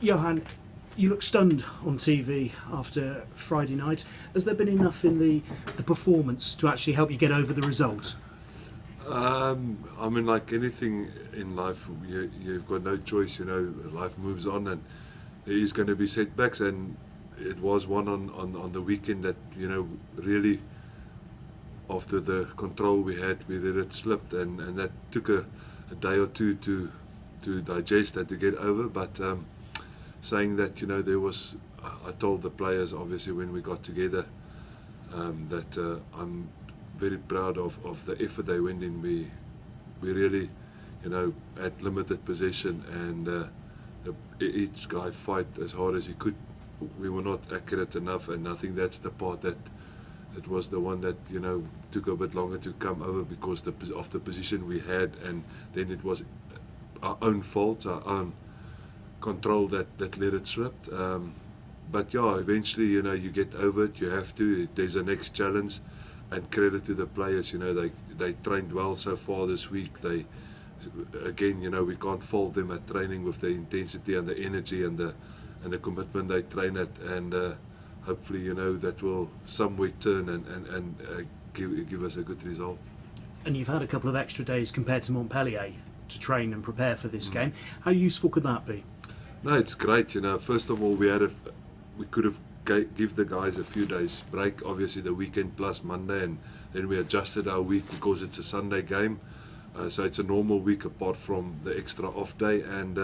Johan, you look stunned on TV after Friday night. Has there been enough in the performance to actually help you get over the result? I mean, like anything in life, you've got no choice. Life moves on, and there is going to be setbacks. And it was one on the weekend that really, after the control we had, we let it slip, and that took a day or two to digest and to get over. But saying that, there was, I told the players obviously when we got together that I'm very proud of the effort they went in. We really, had limited possession, and each guy fight as hard as he could. We were not accurate enough, and I think that's the part that it was the one that took a bit longer to come over because of the position we had, and then it was our own fault, our own control that let it slip. But yeah, eventually you get over it. You have to. There's a next challenge. And credit to the players, they trained well so far this week. They, again, we can't fault them at training with the intensity and the energy and the commitment they train at, and hopefully, that will somewhere turn and give us a good result. And you've had a couple of extra days compared to Montpellier to train and prepare for this game. How useful could that be? No, it's great. First of all, we could have give the guys a few days break, obviously the weekend plus Monday, and then we adjusted our week because it's a Sunday game, so it's a normal week apart from the extra off day, and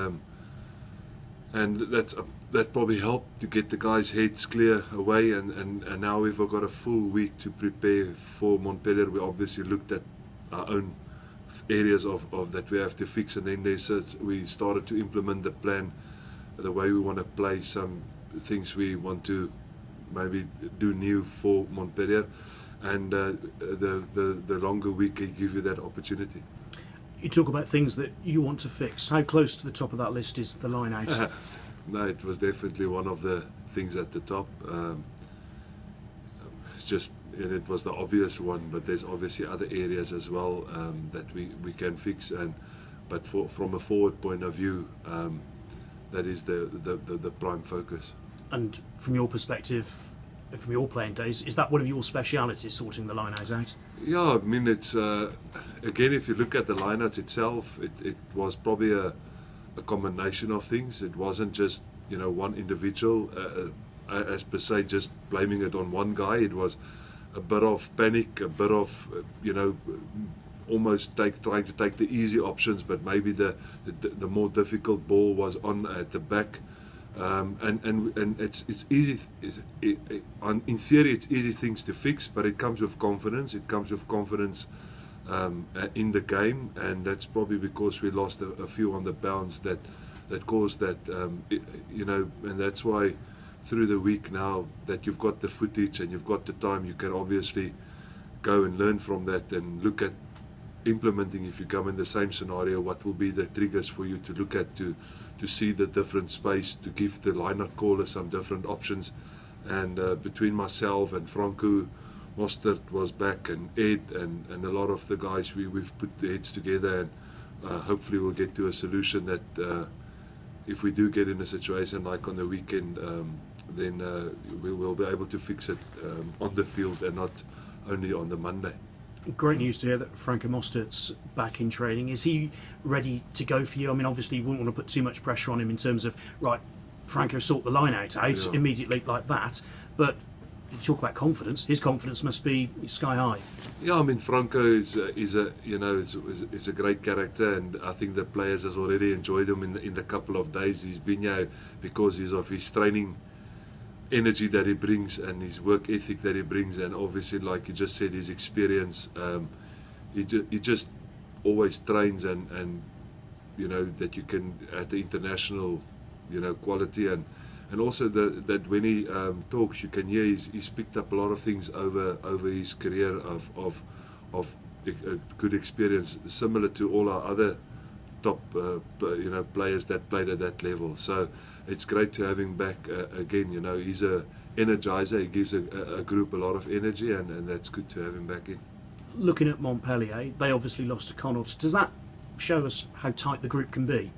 that probably helped to get the guys' heads clear away, and now we've got a full week to prepare for Montpellier. We obviously looked at our own areas of that we have to fix, and then we started to implement the plan, the way we want to play, some things we want to maybe do new for Montpellier, and the longer week can give you that opportunity. You talk about things that you want to fix. How close to the top of that list is the line out? No, it was definitely one of the things at the top. It's just, and it was the obvious one, but there's obviously other areas as well that we can fix, but from a forward point of view, that is the prime focus. And from your perspective, from your playing days, is that one of your specialities, sorting the lineouts out? Yeah, I mean, it's again, if you look at the lineouts itself, it was probably a combination of things. It wasn't just one individual as per se, just blaming it on one guy. It was a bit of panic, a bit of almost trying to take the easy options, but maybe the more difficult ball was on at the back. And it's easy. In theory, it's easy things to fix, but it comes with confidence. It comes with confidence in the game, and that's probably because we lost a few on the bounce that caused that. And that's why through the week now that you've got the footage and you've got the time, you can obviously go and learn from that and look at implementing, if you come in the same scenario, what will be the triggers for you to look at to see the different space, to give the line-out caller some different options. And between myself and Franco, Mostert was back, and Ed and a lot of the guys, we've put the heads together, and hopefully we'll get to a solution that if we do get in a situation like on the weekend, then we'll be able to fix it on the field and not only on the Monday. Great news to hear that Franco Mostert's back in training. Is he ready to go for you? I mean, obviously you wouldn't want to put too much pressure on him in terms of, right, Franco, sort the line out immediately like that, but you talk about confidence. His confidence must be sky high. Yeah, I mean, Franco is a great character, and I think the players has already enjoyed him in the couple of days he's been here because of his training energy that he brings and his work ethic that he brings, and obviously, like you just said, his experience. He just always trains, and that you can at the international quality, and also that when he talks, you can hear he's picked up a lot of things over his career of a good experience, similar to all our other top players that played at that level. So it's great to have him back again. He's a energizer. He gives a group a lot of energy, and that's good to have him back in. Looking at Montpellier, they obviously lost to Connaught. Does that show us how tight the group can be?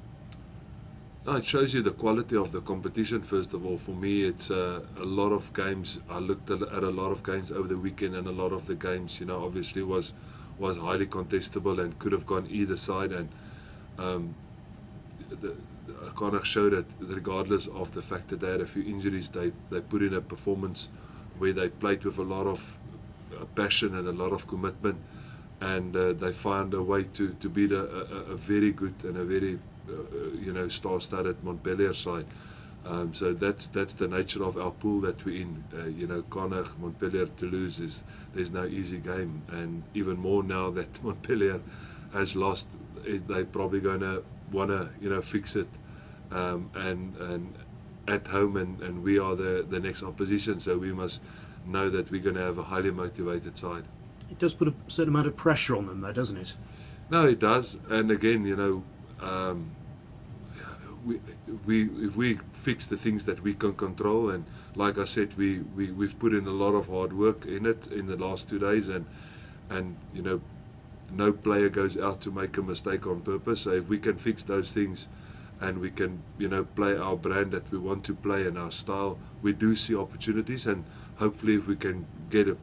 No, it shows you the quality of the competition. First of all, for me, it's a lot of games. I looked at a lot of games over the weekend, and a lot of the games, obviously was highly contestable and could have gone either side. And kind of showed that regardless of the fact that they had a few injuries, they put in a performance where they played with a lot of passion and a lot of commitment, and they found a way to beat a very good and a very star-studded Montpellier side. So that's the nature of our pool that we're in. Connacht, Montpellier, Toulouse there's no easy game, and even more now that Montpellier has lost, they're probably going to want to fix it, and at home, and we are the next opposition, so we must know that we're going to have a highly motivated side. It does put a certain amount of pressure on them, though, doesn't it? No, it does, and again, if we fix the things that we can control, and like I said, we've put in a lot of hard work in it in the last 2 days, and no player goes out to make a mistake on purpose. So if we can fix those things, and we can play our brand that we want to play and our style, we do see opportunities, and hopefully if we can get a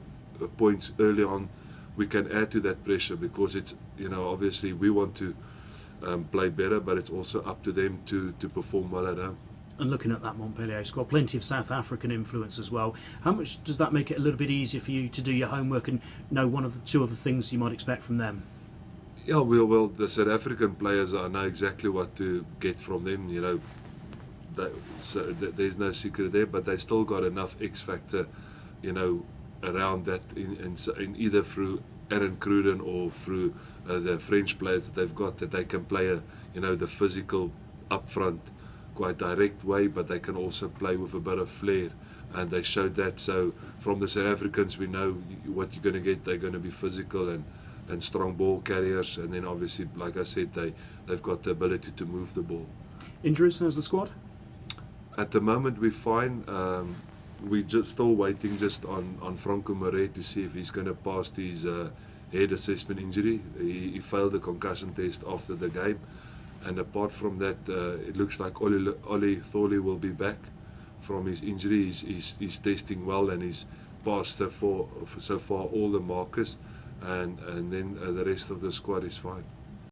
points early on, we can add to that pressure, because it's obviously we want to play better, but it's also up to them to perform well at home. And looking at that Montpellier squad, plenty of South African influence as well. How much does that make it a little bit easier for you to do your homework and know one of the two other things you might expect from them? Yeah, well, the South African players, I know exactly what to get from them. There's no secret there, but they still got enough X factor, around that in either through Aaron Cruden or through the French players that they've got, that they can play the physical upfront, quite direct way, but they can also play with a bit of flair, and they showed that. So from the South Africans, we know what you're going to get. They're going to be physical and strong ball carriers, and then obviously, like I said, they've got the ability to move the ball. Injuries, how's the squad? At the moment, we're fine. We're just still waiting on Franco Moret to see if he's going to pass his head assessment injury. He failed the concussion test after the game, and apart from that, it looks like Ollie Thorley will be back from his injury. He's testing well, and he's passed so far all the markers, and then the rest of the squad is fine.